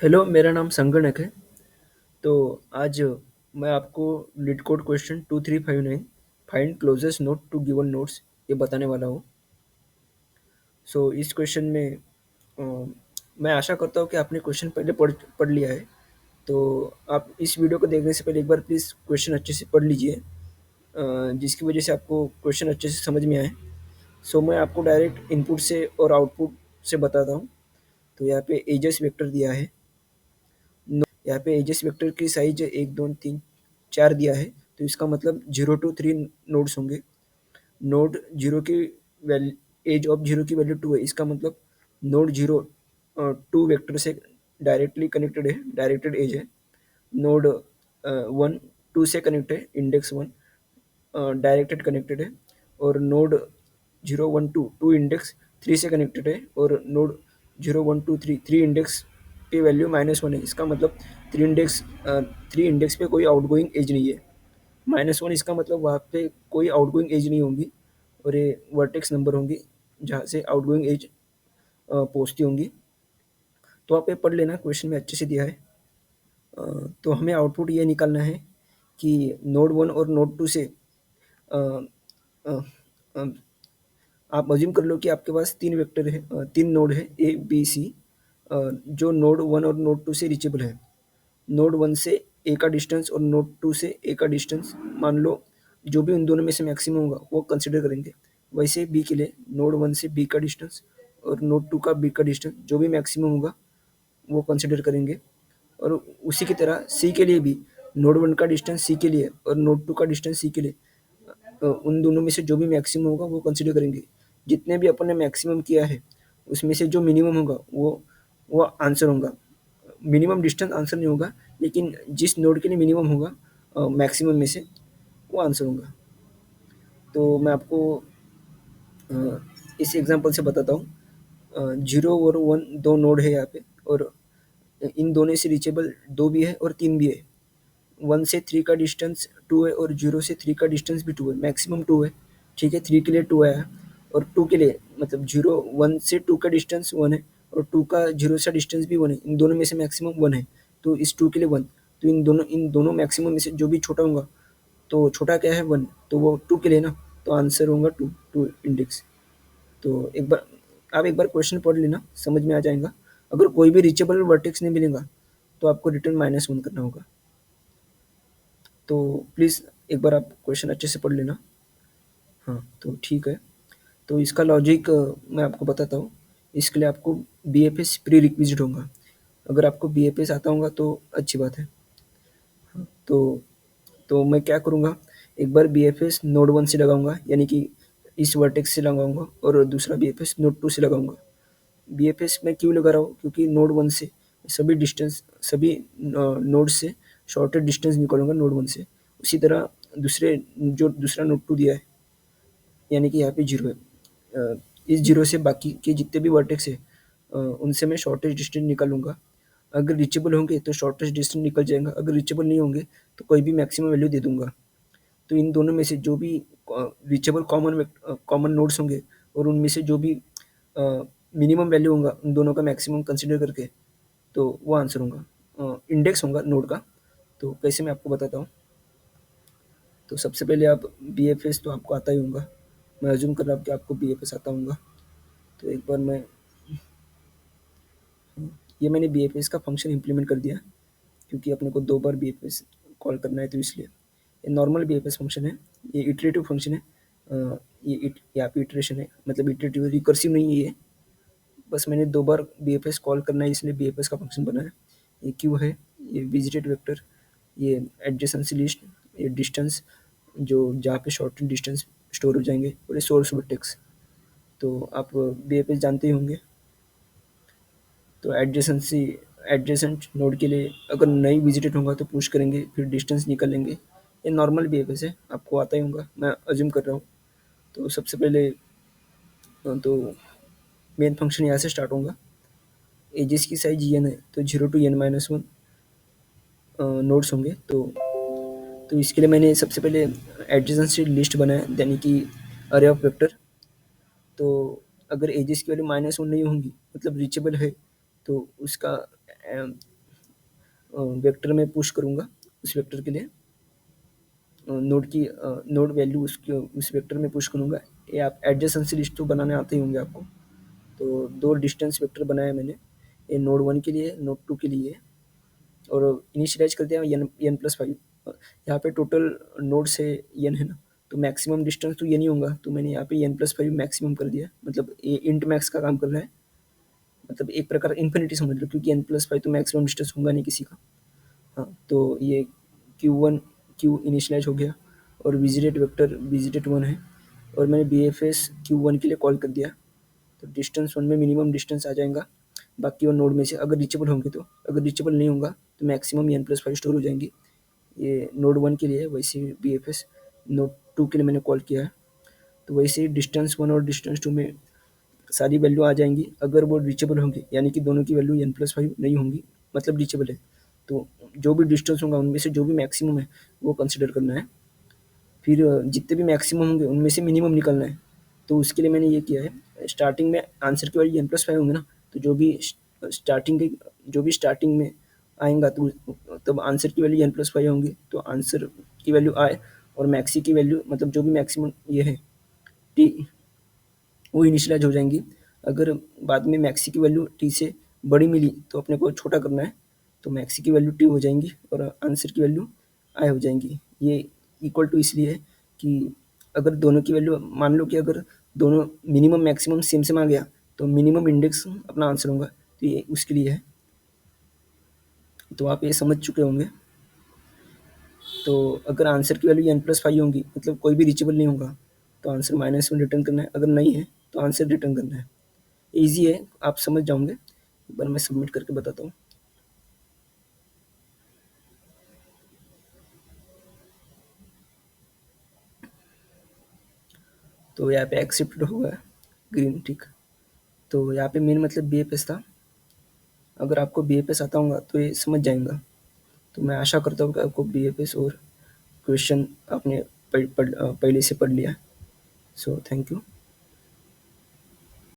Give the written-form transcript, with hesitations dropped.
Hello, मेरा नाम संगणक है। तो आज मैं आपको LeetCode question 2359 find closest node to given nodes ये बताने वाला हूँ। इस क्वेश्चन में मैं आशा करता हूँ कि आपने क्वेश्चन पहले पढ़ पढ़ लिया है। तो आप इस वीडियो को देखने से पहले एक बार प्लीज़ क्वेश्चन अच्छे से पढ़ लीजिए, जिसकी वजह से आपको क्वेश्चन अच्छे से समझ में आए। मैं आपको डायरेक्ट इनपुट से और आउटपुट से बताता हूँ। तो यहाँ पे एजेस वेक्टर दिया है। यहाँ पे एजेस वेक्टर की साइज 1, 2, 3, 4 दिया है। तो इसका मतलब 0 टू 3 नोड्स होंगे। नोड 0 की वैल्यू, एज ऑफ 0 की वैल्यू 2 है। इसका मतलब नोड 0 2 वेक्टर से डायरेक्टली कनेक्टेड है, डायरेक्टेड एज है। नोड 1 2 से कनेक्ट है, इंडेक्स 1 डायरेक्टेड कनेक्टेड है। और नोड 0 1 2 2 इंडेक्स 3 से कनेक्टेड है। और नोड 0 1 2 3 3 इंडेक्स की वैल्यू -1 है। इसका मतलब 3 इंडेक्स पे कोई आउटगोइंग एज नहीं है। -1 इसका मतलब वहाँ पे कोई आउटगोइंग एज नहीं होंगी, और ये वर्टेक्स नंबर होंगी जहाँ से आउटगोइंग एज पहुँचती होंगी। तो आप ये पढ़ लेना, क्वेश्चन में अच्छे से दिया है। तो हमें आउटपुट ये निकालना है कि नोड 1 और नोड 2 से अ, अ, अ, आप अज्यूम कर लो कि आपके पास 3 वेक्टर है, 3 नोड है ए, बी, सी, जो नोड 1 और नोड 2 से रीचेबल है। नोड 1 से ए का डिस्टेंस और नोड 2 से ए का डिस्टेंस मान लो, जो भी उन दोनों में से मैक्सिमम होगा वो कंसीडर करेंगे। वैसे बी के लिए नोड 1 से बी का डिस्टेंस और नोड 2 का बी का डिस्टेंस जो भी मैक्सिमम होगा वो कंसीडर करेंगे। और उसी की तरह सी के लिए भी नोड 1 का डिस्टेंस सी के लिए और नोड 2 का डिस्टेंस सी के लिए उन दोनों में से जो भी मैक्सिमम होगा वो कंसीडर करेंगे। जितने भी अपन ने मैक्सिमम किया है उसमें से जो मिनिमम होगा वो आंसर होगा। मिनिमम डिस्टेंस आंसर नहीं होगा, लेकिन जिस नोड के लिए मिनिमम होगा मैक्सिमम में से, वो आंसर होगा। तो मैं आपको इस एग्जांपल से बताता हूँ। 0 और 1 दो नोड है यहाँ पे, और इन दोनों से रीचेबल 2 भी है और 3 भी है। 1 से 3 का डिस्टेंस 2 है और 0 से 3 का डिस्टेंस भी 2 है, मैक्सिमम 2 है। ठीक है, 3 के लिए 2 आया, और 2 के लिए मतलब 0 1 से 2 का डिस्टेंस 1 है, और 2 का 0 से डिस्टेंस भी 1 है। इन दोनों में से मैक्सिमम 1 है, तो इस 2 के लिए 1। तो इन दोनों मैक्सिमम में से जो भी छोटा होगा, तो छोटा क्या है 1, तो वो 2 के लिए ना, तो आंसर होगा 2 2 इंडेक्स। तो आप एक बार क्वेश्चन पढ़ लेना, समझ में आ जाएगा। अगर कोई भी रीचेबल वर्टेक्स नहीं मिलेगा तो आपको रिटर्न -1 करना होगा। तो प्लीज़ एक बार आप क्वेश्चन अच्छे से पढ़ लेना। हाँ, तो ठीक है। तो इसका लॉजिक मैं आपको बताता हूँ। इसके लिए आपको बीएफएस प्री रिक्विजिट होगा। अगर आपको बीएफएस आता होगा तो अच्छी बात है। हाँ, तो मैं क्या करूँगा, एक बार बीएफएस नोड 1 से लगाऊँगा, यानी कि इस वर्टेक्स से लगाऊँगा, और दूसरा बीएफएस नोड 2 से लगाऊँगा। बीएफएस मैं क्यों लगा रहा हूँ, क्योंकि नोड 1 से सभी नोड से शॉर्टेस्ट डिस्टेंस निकालूँगा नोड 1 से। उसी तरह दूसरा नोड 2 दिया है, यानी कि यहाँ पे 0 है। इस 0 से बाकी के जितने भी वर्टेक्स है, उनसे मैं शॉर्टेस्ट डिस्टेंस निकालूँगा। अगर रीचेबल होंगे तो शॉर्टेस्ट डिस्टेंस निकल जाएगा, अगर रीचेबल नहीं होंगे तो कोई भी मैक्सिमम वैल्यू दे दूँगा। तो इन दोनों में से जो भी रीचेबल कॉमन नोड्स होंगे, और उनमें से जो भी मिनिमम वैल्यू होगा उन दोनों का मैक्सिमम कंसीडर करके, तो वो आंसर होगा, इंडेक्स होगा नोड का। तो कैसे, मैं आपको बताता हूँ। तो सबसे पहले आप बीएफएस तो आपको आता ही होगा। मैं अज्यूम कर रहा हूँ कि आपको बीएफएस आता होगा। तो एक बार ये मैंने बीएफएस का फंक्शन इम्प्लीमेंट कर दिया, क्योंकि अपने को 2 बार बीएफएस कॉल करना है, तो इसलिए। ये नॉर्मल बीएफएस फंक्शन है, ये इटरेटिव फंक्शन है। यहाँ पे इटरेशन है, मतलब इटरेटिव, रिकर्सिव नहीं है ये। बस मैंने 2 बार बीएफएस कॉल करना है, इसलिए बीएफएस का फंक्शन बना है। ये क्यू है, ये विजिटेड वेक्टर, ये एडजेसेंसी लिस्ट, ये डिस्टेंस जो जहाँ पे शॉर्ट डिस्टेंस स्टोर हो जाएंगे, और ये सोर्स वर्टेक्स। तो आप बीएफएस जानते ही होंगे। तो एडजेसेंट नोड के लिए अगर नहीं विजिटेड होगा तो पुश करेंगे, फिर डिस्टेंस निकालेंगे। ये नॉर्मल बीएफएस है, आपको आता ही होगा, मैं अज्यूम कर रहा हूँ। तो सबसे पहले तो मेन फंक्शन यहाँ से स्टार्ट होगा। एजेस की साइज n है, तो 0 टू n-1 नोड्स होंगे। तो इसके लिए मैंने सबसे पहले एडजेसेंसी लिस्ट बनाया, यानी कि अरे ऑफ वेक्टर। तो अगर एजेस की वैल्यू -1 नहीं होंगी, मतलब रीचेबल है, तो उसका वेक्टर में पुश करूँगा उस वेक्टर के लिए, नोड वैल्यू उसके उस वेक्टर में पुश करूँगा। ये आप एडजेसेंसी लिस्ट तो बनाने आते ही होंगे आपको। तो 2 डिस्टेंस वेक्टर बनाया मैंने, ये नोड 1 के लिए, नोड 2 के लिए, और इनिशियलाइज़ करते हैं n+5। यहाँ पे टोटल नोड्स है n है ना, तो मैक्सिमम डिस्टेंस तो n ही होगा, तो मैंने यहाँ पे n+5 मैक्सिमम कर दिया, मतलब ये इंट मैक्स का काम कर रहा है, मतलब एक प्रकार इन्फिनिटी समझ लो, क्योंकि n+5 तो मैक्सिमम डिस्टेंस होगा नहीं किसी का। हाँ, तो ये Q1 Q इनिशियलाइज़ हो गया, और विजिटेड वेक्टर विजिटेड 1 है, और मैंने BFS Q1 के लिए कॉल कर दिया। तो डिस्टेंस 1 में मिनिमम डिस्टेंस आ जाएगा, बाकी और नोड में से अगर रीचेबल होंगे तो, अगर रीचेबल नहीं होगा तो मैक्सिमम n+5 स्टोर हो जाएंगी। ये नोड 1 के लिए है, वैसे ही BFS नोड 2 के लिए मैंने कॉल किया है। तो वैसे ही डिस्टेंस 1 और डिस्टेंस 2 में सारी वैल्यू आ जाएंगी, अगर वो रीचेबल होंगे, यानी कि दोनों की वैल्यू n+5 नहीं होंगी, मतलब रीचेबल है, तो जो भी डिस्टेंस होगा उनमें से जो भी मैक्सिमम है वो कंसिडर करना है। फिर जितने भी मैक्सिमम होंगे उनमें से मिनिमम निकालना है। तो उसके लिए मैंने ये किया है, स्टार्टिंग में आंसर की वैल्यू n+5 होंगे ना, तो जो भी स्टार्टिंग में आएगा, तो तब आंसर की वैल्यू n+5 होंगी, तो आंसर की वैल्यू आए, और मैक्सी की वैल्यू, मतलब जो भी मैक्सिमम ये है टी, वो इनिशियलाइज हो जाएंगी। अगर बाद में मैक्सी की वैल्यू टी से बड़ी मिली तो अपने को छोटा करना है, तो मैक्सी की वैल्यू टी हो जाएंगी और आंसर की वैल्यू आई हो जाएंगी। ये इक्वल टू इसलिए है कि अगर दोनों की वैल्यू, मान लो कि अगर दोनों मिनिमम मैक्सिमम सेम सेम आ गया, तो मिनिमम इंडेक्स अपना आंसर होगा, तो ये उसके लिए है। तो आप ये समझ चुके होंगे। तो अगर आंसर की वैल्यू n+5 होंगी, मतलब कोई भी रीचेबल नहीं होगा, तो आंसर -1 रिटर्न करना है, अगर नहीं है तो आंसर रिटर्न करना है। ईज़ी है, आप समझ जाओगे। एक बार मैं सबमिट करके बताता हूँ। तो यहाँ पे एक्सेप्टेड होगा, ग्रीन टिक। तो यहाँ पे मेन मतलब BFS था। अगर आपको BFS आता होगा तो ये समझ जाएगा। तो मैं आशा करता हूँ कि आपको BFS और क्वेश्चन आपने पहले से पढ़ लिया। So thank you.